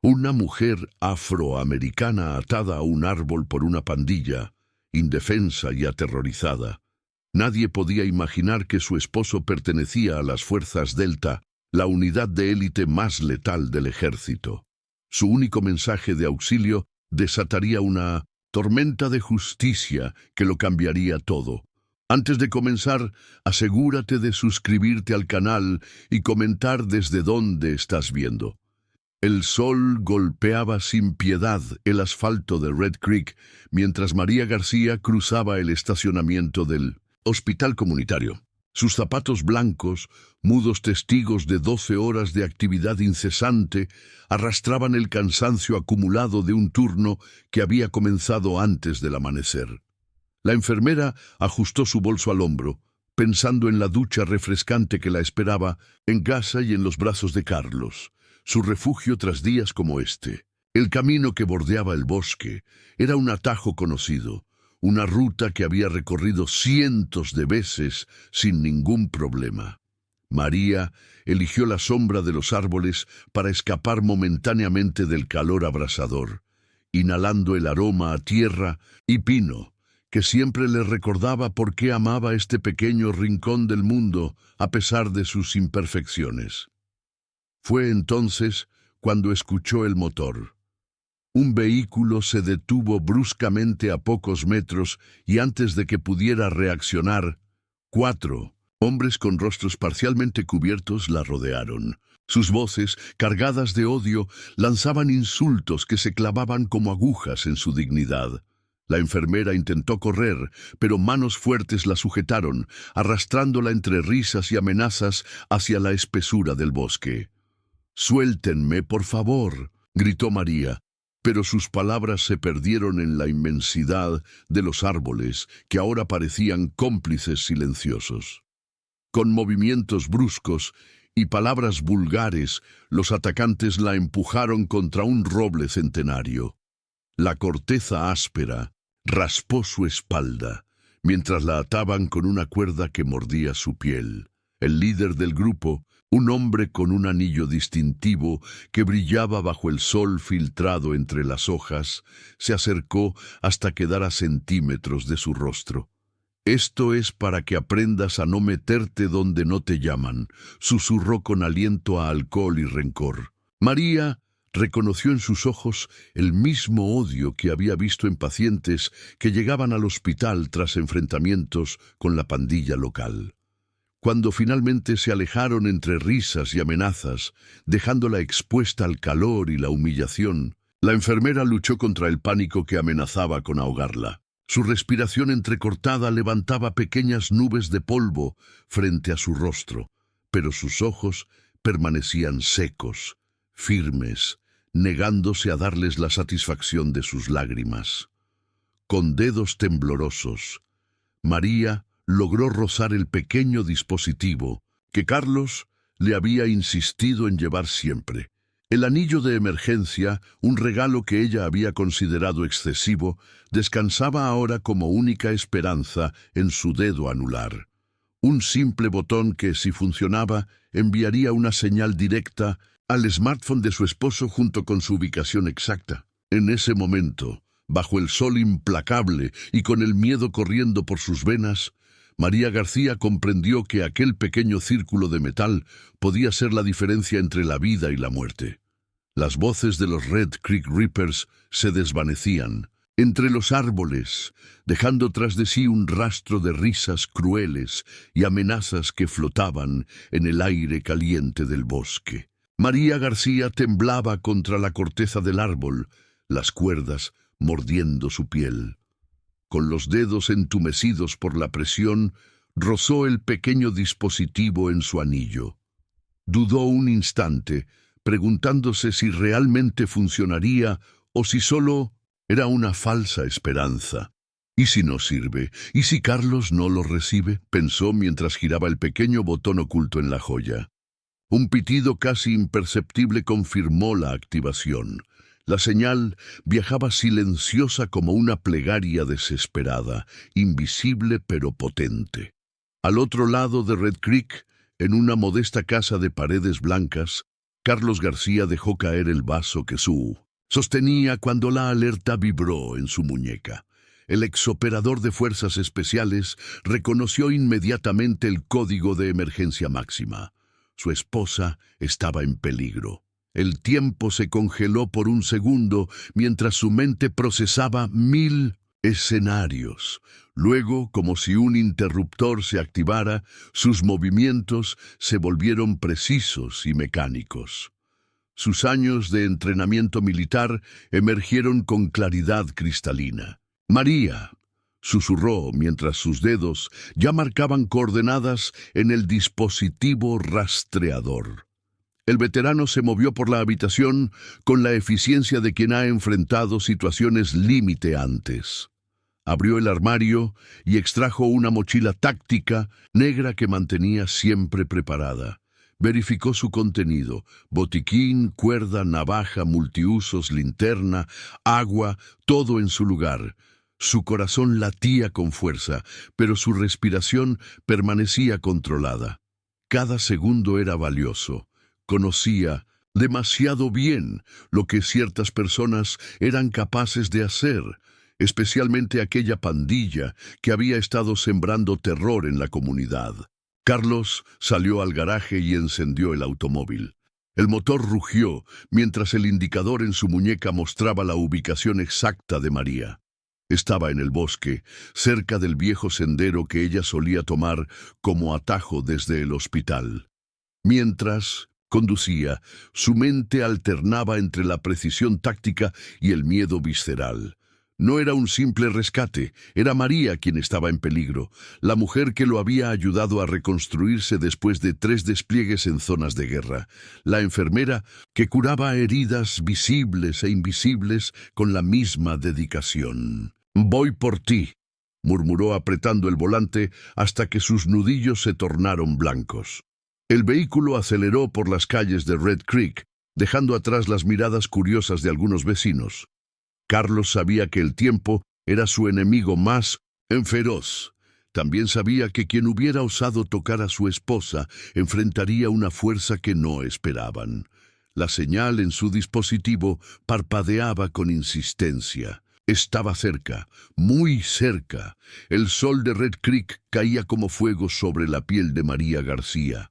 Una mujer afroamericana atada a un árbol por una pandilla, indefensa y aterrorizada. Nadie podía imaginar que su esposo pertenecía a las fuerzas Delta, la unidad de élite más letal del ejército. Su único mensaje de auxilio desataría una tormenta de justicia que lo cambiaría todo. Antes de comenzar, asegúrate de suscribirte al canal y comentar desde dónde estás viendo. El sol golpeaba sin piedad el asfalto de Red Creek mientras María García cruzaba el estacionamiento del hospital comunitario. Sus zapatos blancos, mudos testigos de 12 horas de actividad incesante, arrastraban el cansancio acumulado de un turno que había comenzado antes del amanecer. La enfermera ajustó su bolso al hombro, pensando en la ducha refrescante que la esperaba en casa y en los brazos de Carlos, su refugio tras días como este. El camino que bordeaba el bosque era un atajo conocido, una ruta que había recorrido cientos de veces sin ningún problema. María eligió la sombra de los árboles para escapar momentáneamente del calor abrasador, inhalando el aroma a tierra y pino, que siempre le recordaba por qué amaba este pequeño rincón del mundo a pesar de sus imperfecciones. Fue entonces cuando escuchó el motor. Un vehículo se detuvo bruscamente a pocos metros y antes de que pudiera reaccionar, 4 hombres con rostros parcialmente cubiertos la rodearon. Sus voces, cargadas de odio, lanzaban insultos que se clavaban como agujas en su dignidad. La enfermera intentó correr, pero manos fuertes la sujetaron, arrastrándola entre risas y amenazas hacia la espesura del bosque. «Suéltenme, por favor», gritó María, pero sus palabras se perdieron en la inmensidad de los árboles que ahora parecían cómplices silenciosos. Con movimientos bruscos y palabras vulgares, los atacantes la empujaron contra un roble centenario. La corteza áspera raspó su espalda, mientras la ataban con una cuerda que mordía su piel. El líder del grupo, un hombre con un anillo distintivo que brillaba bajo el sol filtrado entre las hojas, se acercó hasta quedar a centímetros de su rostro. «Esto es para que aprendas a no meterte donde no te llaman», susurró con aliento a alcohol y rencor. María reconoció en sus ojos el mismo odio que había visto en pacientes que llegaban al hospital tras enfrentamientos con la pandilla local. Cuando finalmente se alejaron entre risas y amenazas, dejándola expuesta al calor y la humillación, la enfermera luchó contra el pánico que amenazaba con ahogarla. Su respiración entrecortada levantaba pequeñas nubes de polvo frente a su rostro, pero sus ojos permanecían secos, firmes, negándose a darles la satisfacción de sus lágrimas. Con dedos temblorosos, María logró rozar el pequeño dispositivo que Carlos le había insistido en llevar siempre. El anillo de emergencia, un regalo que ella había considerado excesivo, descansaba ahora como única esperanza en su dedo anular. Un simple botón que, si funcionaba, enviaría una señal directa al smartphone de su esposo junto con su ubicación exacta. En ese momento, bajo el sol implacable y con el miedo corriendo por sus venas, María García comprendió que aquel pequeño círculo de metal podía ser la diferencia entre la vida y la muerte. Las voces de los Red Creek Reapers se desvanecían entre los árboles, dejando tras de sí un rastro de risas crueles y amenazas que flotaban en el aire caliente del bosque. María García temblaba contra la corteza del árbol, las cuerdas mordiendo su piel. Con los dedos entumecidos por la presión, rozó el pequeño dispositivo en su anillo. Dudó un instante, preguntándose si realmente funcionaría o si solo era una falsa esperanza. ¿Y si no sirve? ¿Y si Carlos no lo recibe?, pensó mientras giraba el pequeño botón oculto en la joya. Un pitido casi imperceptible confirmó la activación. La señal viajaba silenciosa como una plegaria desesperada, invisible pero potente. Al otro lado de Red Creek, en una modesta casa de paredes blancas, Carlos García dejó caer el vaso que Sue sostenía cuando la alerta vibró en su muñeca. El exoperador de fuerzas especiales reconoció inmediatamente el código de emergencia máxima. Su esposa estaba en peligro. El tiempo se congeló por un segundo mientras su mente procesaba 1000 escenarios. Luego, como si un interruptor se activara, sus movimientos se volvieron precisos y mecánicos. Sus años de entrenamiento militar emergieron con claridad cristalina. «María», susurró mientras sus dedos ya marcaban coordenadas en el dispositivo rastreador. El veterano se movió por la habitación con la eficiencia de quien ha enfrentado situaciones límite antes. Abrió el armario y extrajo una mochila táctica negra que mantenía siempre preparada. Verificó su contenido: botiquín, cuerda, navaja, multiusos, linterna, agua, todo en su lugar. Su corazón latía con fuerza, pero su respiración permanecía controlada. Cada segundo era valioso. Conocía demasiado bien lo que ciertas personas eran capaces de hacer, especialmente aquella pandilla que había estado sembrando terror en la comunidad. Carlos salió al garaje y encendió el automóvil. El motor rugió mientras el indicador en su muñeca mostraba la ubicación exacta de María. Estaba en el bosque, cerca del viejo sendero que ella solía tomar como atajo desde el hospital. Mientras conducía, su mente alternaba entre la precisión táctica y el miedo visceral. No era un simple rescate, era María quien estaba en peligro, la mujer que lo había ayudado a reconstruirse después de 3 despliegues en zonas de guerra, la enfermera que curaba heridas visibles e invisibles con la misma dedicación. «Voy por ti», murmuró apretando el volante hasta que sus nudillos se tornaron blancos. El vehículo aceleró por las calles de Red Creek, dejando atrás las miradas curiosas de algunos vecinos. Carlos sabía que el tiempo era su enemigo más feroz. También sabía que quien hubiera osado tocar a su esposa enfrentaría una fuerza que no esperaban. La señal en su dispositivo parpadeaba con insistencia. Estaba cerca, muy cerca. El sol de Red Creek caía como fuego sobre la piel de María García.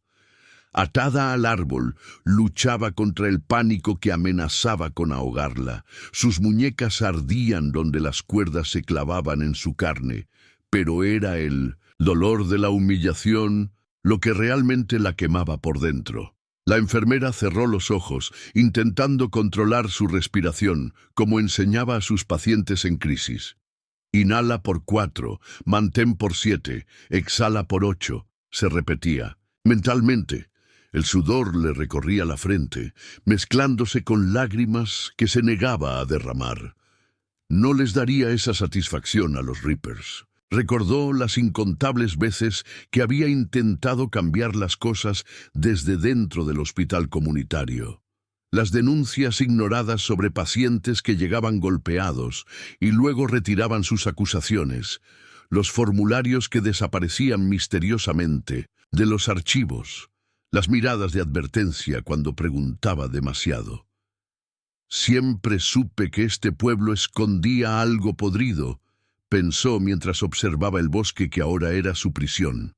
Atada al árbol, luchaba contra el pánico que amenazaba con ahogarla. Sus muñecas ardían donde las cuerdas se clavaban en su carne, pero era el dolor de la humillación lo que realmente la quemaba por dentro. La enfermera cerró los ojos, intentando controlar su respiración, como enseñaba a sus pacientes en crisis. «Inhala por 4, mantén por 7, exhala por 8», se repetía. Mentalmente, el sudor le recorría la frente, mezclándose con lágrimas que se negaba a derramar. No les daría esa satisfacción a los Reapers. Recordó las incontables veces que había intentado cambiar las cosas desde dentro del hospital comunitario. Las denuncias ignoradas sobre pacientes que llegaban golpeados y luego retiraban sus acusaciones. Los formularios que desaparecían misteriosamente de los archivos. Las miradas de advertencia cuando preguntaba demasiado. «Siempre supe que este pueblo escondía algo podrido», pensó mientras observaba el bosque que ahora era su prisión.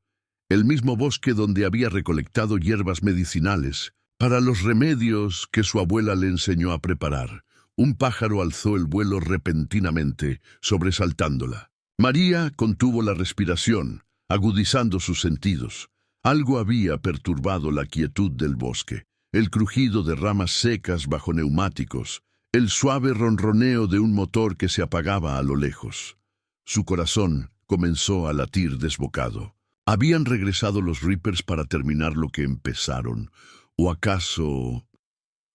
El mismo bosque donde había recolectado hierbas medicinales para los remedios que su abuela le enseñó a preparar. Un pájaro alzó el vuelo repentinamente, sobresaltándola. María contuvo la respiración, agudizando sus sentidos. Algo había perturbado la quietud del bosque. El crujido de ramas secas bajo neumáticos, el suave ronroneo de un motor que se apagaba a lo lejos. Su corazón comenzó a latir desbocado. ¿Habían regresado los Reapers para terminar lo que empezaron? ¿O acaso...?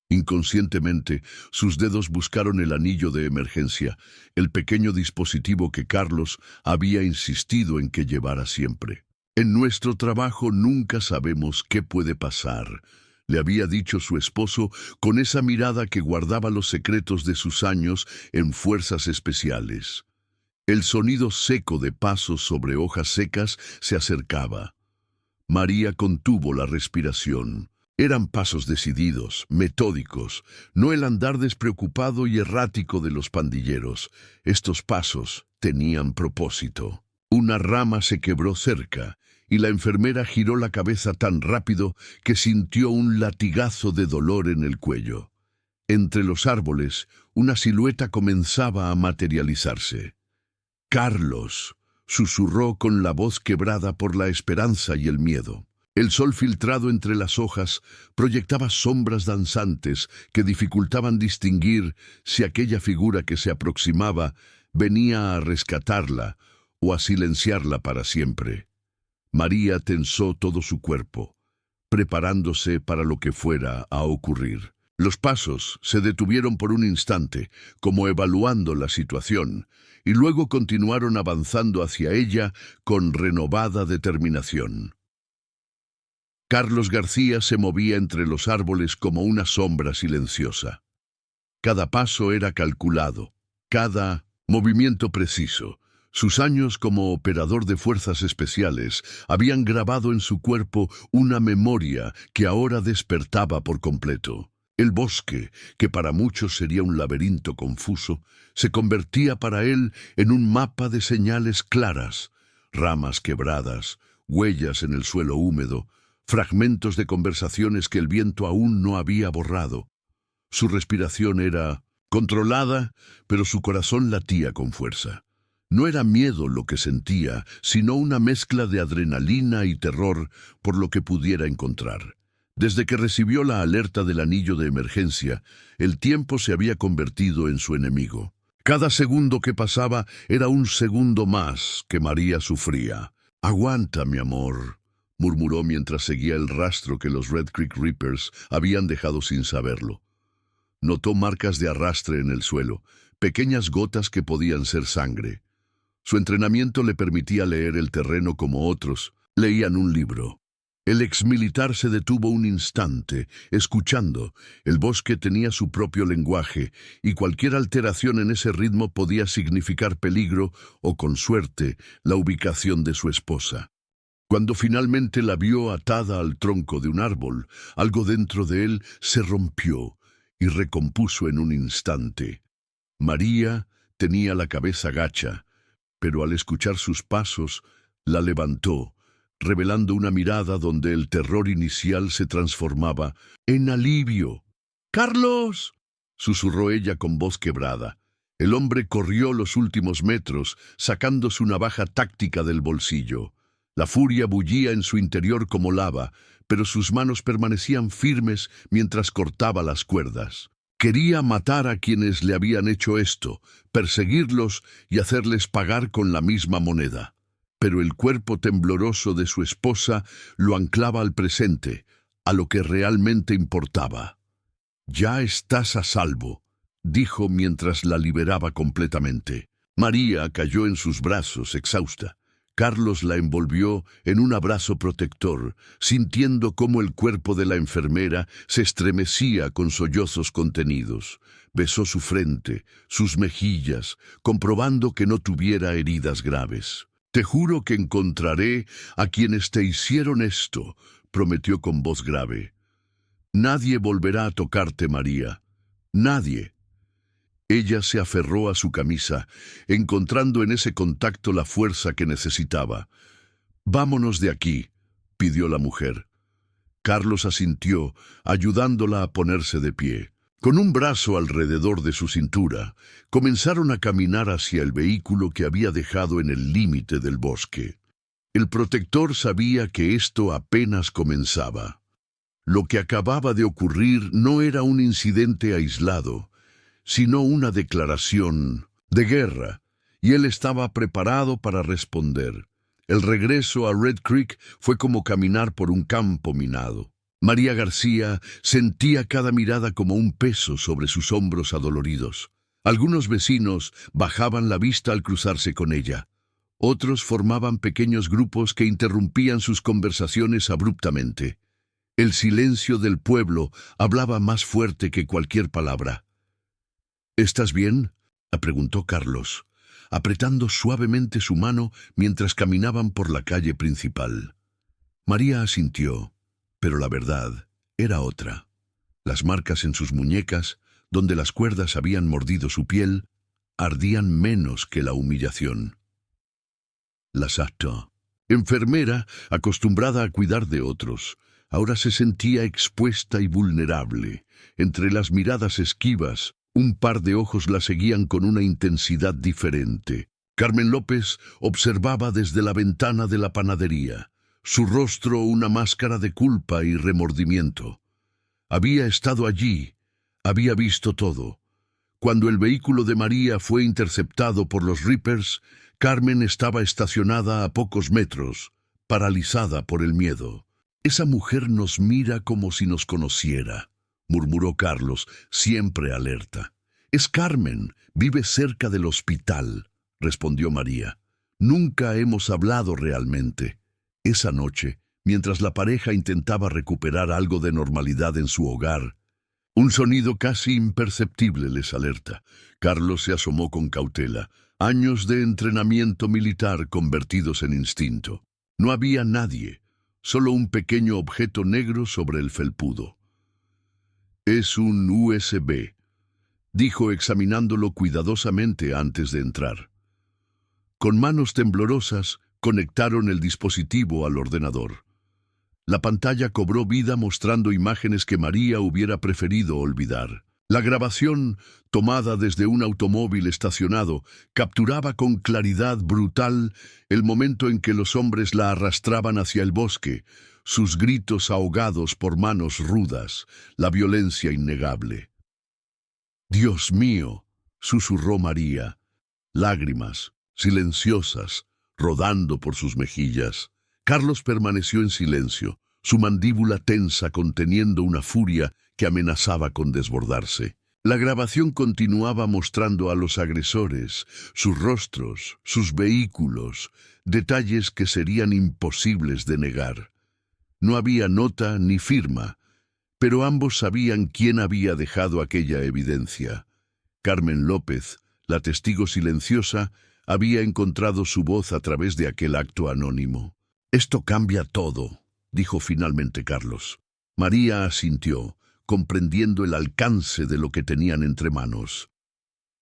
Inconscientemente, sus dedos buscaron el anillo de emergencia, el pequeño dispositivo que Carlos había insistido en que llevara siempre. «En nuestro trabajo nunca sabemos qué puede pasar», le había dicho su esposo con esa mirada que guardaba los secretos de sus años en fuerzas especiales. El sonido seco de pasos sobre hojas secas se acercaba. María contuvo la respiración. Eran pasos decididos, metódicos, no el andar despreocupado y errático de los pandilleros. Estos pasos tenían propósito. Una rama se quebró cerca, y la enfermera giró la cabeza tan rápido que sintió un latigazo de dolor en el cuello. Entre los árboles, una silueta comenzaba a materializarse. «Carlos», susurró con la voz quebrada por la esperanza y el miedo. El sol filtrado entre las hojas proyectaba sombras danzantes que dificultaban distinguir si aquella figura que se aproximaba venía a rescatarla o a silenciarla para siempre. María tensó todo su cuerpo, preparándose para lo que fuera a ocurrir. Los pasos se detuvieron por un instante, como evaluando la situación, y luego continuaron avanzando hacia ella con renovada determinación. Carlos García se movía entre los árboles como una sombra silenciosa. Cada paso era calculado, cada movimiento preciso. Sus años como operador de fuerzas especiales habían grabado en su cuerpo una memoria que ahora despertaba por completo. El bosque, que para muchos sería un laberinto confuso, se convertía para él en un mapa de señales claras, ramas quebradas, huellas en el suelo húmedo, fragmentos de conversaciones que el viento aún no había borrado. Su respiración era controlada, pero su corazón latía con fuerza. No era miedo lo que sentía, sino una mezcla de adrenalina y terror por lo que pudiera encontrar. Desde que recibió la alerta del anillo de emergencia, el tiempo se había convertido en su enemigo. Cada segundo que pasaba era un segundo más que María sufría. «Aguanta, mi amor», murmuró mientras seguía el rastro que los Red Creek Reapers habían dejado sin saberlo. Notó marcas de arrastre en el suelo, pequeñas gotas que podían ser sangre. Su entrenamiento le permitía leer el terreno como otros leían un libro. El exmilitar se detuvo un instante, escuchando. El bosque tenía su propio lenguaje, y cualquier alteración en ese ritmo podía significar peligro o, con suerte, la ubicación de su esposa. Cuando finalmente la vio atada al tronco de un árbol, algo dentro de él se rompió y recompuso en un instante. María tenía la cabeza gacha, pero al escuchar sus pasos, la levantó, revelando una mirada donde el terror inicial se transformaba en alivio. «¡Carlos!», susurró ella con voz quebrada. El hombre corrió los últimos metros, sacando su navaja táctica del bolsillo. La furia bullía en su interior como lava, pero sus manos permanecían firmes mientras cortaba las cuerdas. Quería matar a quienes le habían hecho esto, perseguirlos y hacerles pagar con la misma moneda. Pero el cuerpo tembloroso de su esposa lo anclaba al presente, a lo que realmente importaba. «Ya estás a salvo», dijo mientras la liberaba completamente. María cayó en sus brazos, exhausta. Carlos la envolvió en un abrazo protector, sintiendo cómo el cuerpo de la enfermera se estremecía con sollozos contenidos. Besó su frente, sus mejillas, comprobando que no tuviera heridas graves. «Te juro que encontraré a quienes te hicieron esto», prometió con voz grave. «Nadie volverá a tocarte, María. Nadie». Ella se aferró a su camisa, encontrando en ese contacto la fuerza que necesitaba. «Vámonos de aquí», pidió la mujer. Carlos asintió, ayudándola a ponerse de pie. Con un brazo alrededor de su cintura, comenzaron a caminar hacia el vehículo que había dejado en el límite del bosque. El protector sabía que esto apenas comenzaba. Lo que acababa de ocurrir no era un incidente aislado, sino una declaración de guerra, y él estaba preparado para responder. El regreso a Red Creek fue como caminar por un campo minado. María García sentía cada mirada como un peso sobre sus hombros adoloridos. Algunos vecinos bajaban la vista al cruzarse con ella. Otros formaban pequeños grupos que interrumpían sus conversaciones abruptamente. El silencio del pueblo hablaba más fuerte que cualquier palabra. «¿Estás bien?», preguntó Carlos, apretando suavemente su mano mientras caminaban por la calle principal. María asintió, pero la verdad era otra. Las marcas en sus muñecas, donde las cuerdas habían mordido su piel, ardían menos que la humillación. La Sato, enfermera acostumbrada a cuidar de otros, ahora se sentía expuesta y vulnerable. Entre las miradas esquivas, un par de ojos la seguían con una intensidad diferente. Carmen López observaba desde la ventana de la panadería, su rostro una máscara de culpa y remordimiento. Había estado allí, había visto todo. Cuando el vehículo de María fue interceptado por los Reapers, Carmen estaba estacionada a pocos metros, paralizada por el miedo. «Esa mujer nos mira como si nos conociera», murmuró Carlos, siempre alerta. «Es Carmen, vive cerca del hospital», respondió María. «Nunca hemos hablado realmente». Esa noche, mientras la pareja intentaba recuperar algo de normalidad en su hogar, un sonido casi imperceptible les alerta. Carlos se asomó con cautela. Años de entrenamiento militar convertidos en instinto. No había nadie, solo un pequeño objeto negro sobre el felpudo. «Es un USB», dijo examinándolo cuidadosamente antes de entrar. Con manos temblorosas, conectaron el dispositivo al ordenador. La pantalla cobró vida mostrando imágenes que María hubiera preferido olvidar. La grabación, tomada desde un automóvil estacionado, capturaba con claridad brutal el momento en que los hombres la arrastraban hacia el bosque, sus gritos ahogados por manos rudas, la violencia innegable. «Dios mío», susurró María, lágrimas, silenciosas, rodando por sus mejillas. Carlos permaneció en silencio, su mandíbula tensa conteniendo una furia que amenazaba con desbordarse. La grabación continuaba mostrando a los agresores, sus rostros, sus vehículos, detalles que serían imposibles de negar. No había nota ni firma, pero ambos sabían quién había dejado aquella evidencia. Carmen López, la testigo silenciosa, había encontrado su voz a través de aquel acto anónimo. «Esto cambia todo», dijo finalmente Carlos. María asintió, comprendiendo el alcance de lo que tenían entre manos.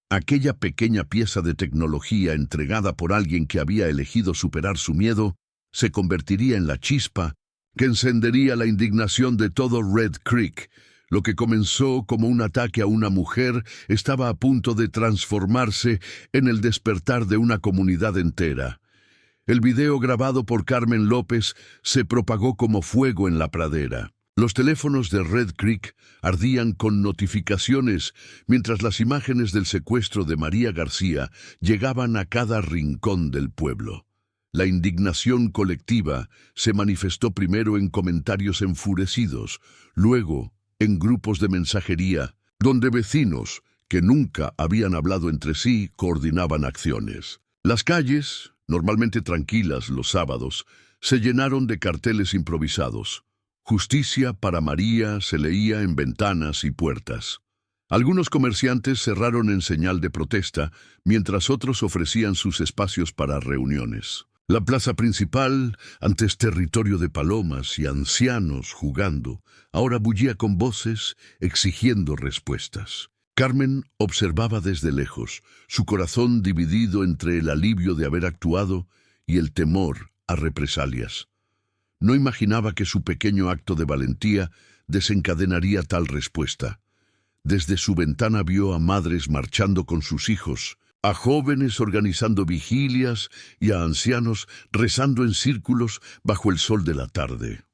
Aquella pequeña pieza de tecnología entregada por alguien que había elegido superar su miedo se convertiría en la chispa que encendería la indignación de todo Red Creek. Lo que comenzó como un ataque a una mujer estaba a punto de transformarse en el despertar de una comunidad entera. El video grabado por Carmen López se propagó como fuego en la pradera. Los teléfonos de Red Creek ardían con notificaciones mientras las imágenes del secuestro de María García llegaban a cada rincón del pueblo. La indignación colectiva se manifestó primero en comentarios enfurecidos, luego en grupos de mensajería, donde vecinos, que nunca habían hablado entre sí, coordinaban acciones. Las calles, normalmente tranquilas los sábados, se llenaron de carteles improvisados. Justicia para María se leía en ventanas y puertas. Algunos comerciantes cerraron en señal de protesta, mientras otros ofrecían sus espacios para reuniones. La plaza principal, antes territorio de palomas y ancianos jugando, ahora bullía con voces exigiendo respuestas. Carmen observaba desde lejos, su corazón dividido entre el alivio de haber actuado y el temor a represalias. No imaginaba que su pequeño acto de valentía desencadenaría tal respuesta. Desde su ventana vio a madres marchando con sus hijos, a jóvenes organizando vigilias y a ancianos rezando en círculos bajo el sol de la tarde.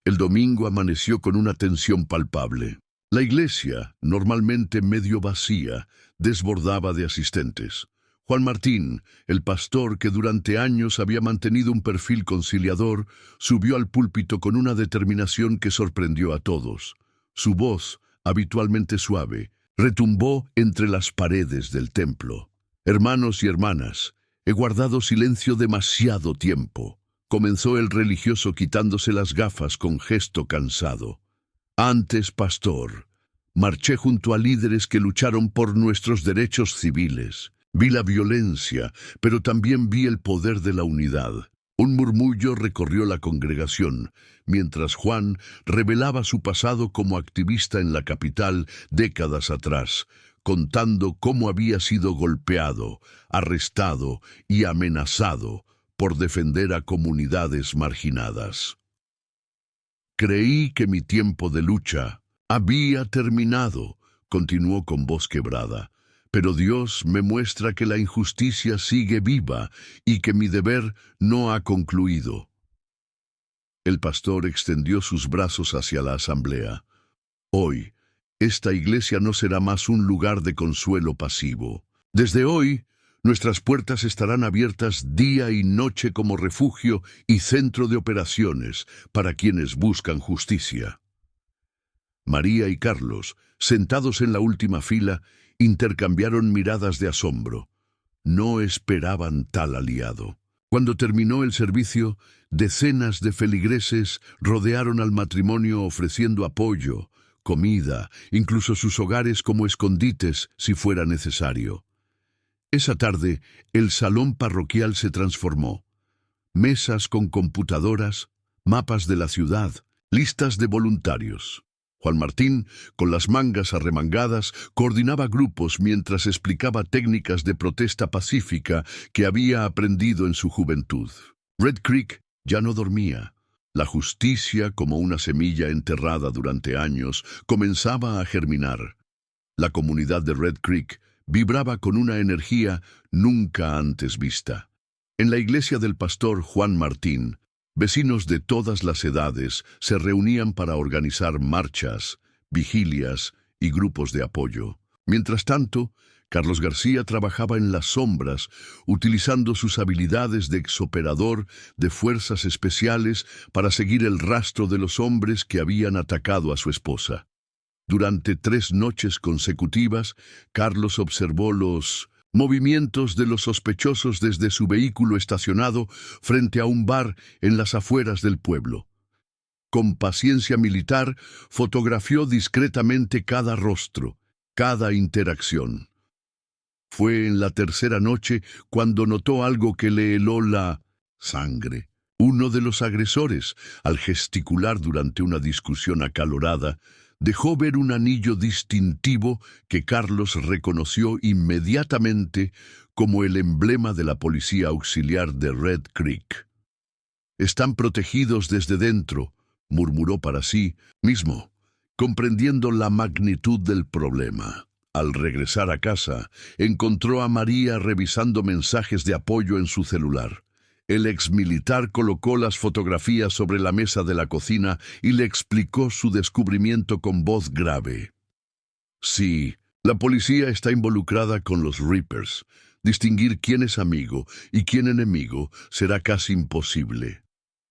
El domingo amaneció con una tensión palpable. La iglesia, normalmente medio vacía, desbordaba de asistentes. Juan Martín, el pastor que durante años había mantenido un perfil conciliador, subió al púlpito con una determinación que sorprendió a todos. Su voz, habitualmente suave, retumbó entre las paredes del templo. «Hermanos y hermanas, he guardado silencio demasiado tiempo», comenzó el religioso quitándose las gafas con gesto cansado. «Antes, pastor, marché junto a líderes que lucharon por nuestros derechos civiles. Vi la violencia, pero también vi el poder de la unidad. Un murmullo recorrió la congregación, mientras Juan revelaba su pasado como activista en la capital décadas atrás, contando cómo había sido golpeado, arrestado y amenazado por defender a comunidades marginadas. Creí que mi tiempo de lucha había terminado, continuó con voz quebrada, pero Dios me muestra que la injusticia sigue viva y que mi deber no ha concluido. El pastor extendió sus brazos hacia la asamblea. Hoy, esta iglesia no será más un lugar de consuelo pasivo. Desde hoy, nuestras puertas estarán abiertas día y noche como refugio y centro de operaciones para quienes buscan justicia. María y Carlos, sentados en la última fila, intercambiaron miradas de asombro. No esperaban tal aliado. Cuando terminó el servicio, decenas de feligreses rodearon al matrimonio ofreciendo apoyo, comida, incluso sus hogares como escondites si fuera necesario. Esa tarde, el salón parroquial se transformó. Mesas con computadoras, mapas de la ciudad, listas de voluntarios. Juan Martín, con las mangas arremangadas, coordinaba grupos mientras explicaba técnicas de protesta pacífica que había aprendido en su juventud. Red Creek ya no dormía. La justicia, como una semilla enterrada durante años, comenzaba a germinar. La comunidad de Red Creek vibraba con una energía nunca antes vista. En la iglesia del pastor Juan Martín, vecinos de todas las edades se reunían para organizar marchas, vigilias y grupos de apoyo. Mientras tanto, Carlos García trabajaba en las sombras, utilizando sus habilidades de exoperador de fuerzas especiales para seguir el rastro de los hombres que habían atacado a su esposa. Durante 3 noches consecutivas, Carlos observó los movimientos de los sospechosos desde su vehículo estacionado frente a un bar en las afueras del pueblo. Con paciencia militar, fotografió discretamente cada rostro, cada interacción. Fue en la tercera noche cuando notó algo que le heló la sangre. Uno de los agresores, al gesticular durante una discusión acalorada, dejó ver un anillo distintivo que Carlos reconoció inmediatamente como el emblema de la policía auxiliar de Red Creek. «Están protegidos desde dentro», murmuró para sí mismo, comprendiendo la magnitud del problema. Al regresar a casa, encontró a María revisando mensajes de apoyo en su celular. El exmilitar colocó las fotografías sobre la mesa de la cocina y le explicó su descubrimiento con voz grave. «Sí, la policía está involucrada con los Reapers. Distinguir quién es amigo y quién enemigo será casi imposible»,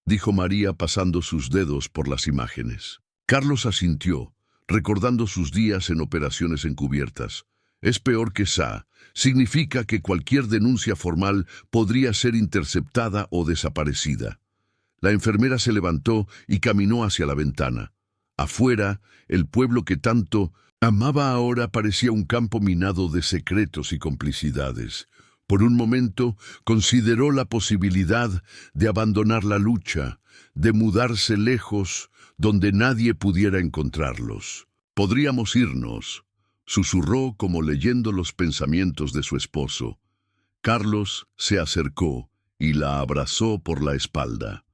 dijo María pasando sus dedos por las imágenes. Carlos asintió, recordando sus días en operaciones encubiertas. Es peor que SA. Significa que cualquier denuncia formal podría ser interceptada o desaparecida. La enfermera se levantó y caminó hacia la ventana. Afuera, el pueblo que tanto amaba ahora parecía un campo minado de secretos y complicidades. Por un momento, consideró la posibilidad de abandonar la lucha, de mudarse lejos, donde nadie pudiera encontrarlos. «Podríamos irnos», susurró como leyendo los pensamientos de su esposo. Carlos se acercó y la abrazó por la espalda.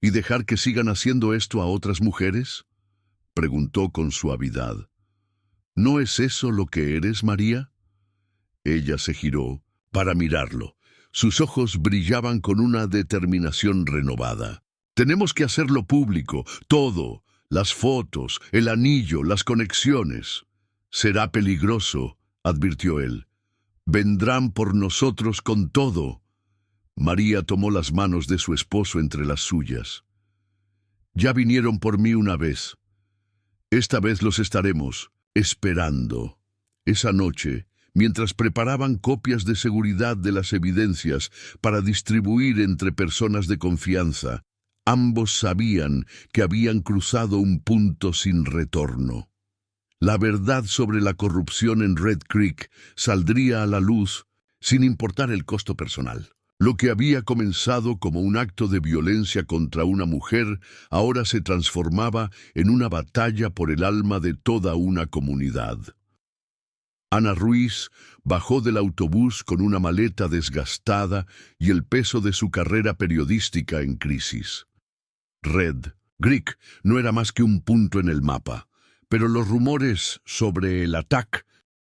«¿Y dejar que sigan haciendo esto a otras mujeres?», preguntó con suavidad. «¿No es eso lo que eres, María?». Ella se giró para mirarlo. Sus ojos brillaban con una determinación renovada. «Tenemos que hacerlo público, todo, las fotos, el anillo, las conexiones». «Será peligroso», advirtió él. «Vendrán por nosotros con todo». María tomó las manos de su esposo entre las suyas. «Ya vinieron por mí una vez. Esta vez los estaremos esperando». Esa noche, mientras preparaban copias de seguridad de las evidencias para distribuir entre personas de confianza, ambos sabían que habían cruzado un punto sin retorno. La verdad sobre la corrupción en Red Creek saldría a la luz sin importar el costo personal. Lo que había comenzado como un acto de violencia contra una mujer, ahora se transformaba en una batalla por el alma de toda una comunidad. Ana Ruiz bajó del autobús con una maleta desgastada y el peso de su carrera periodística en crisis. Red Creek no era más que un punto en el mapa, pero los rumores sobre el ataque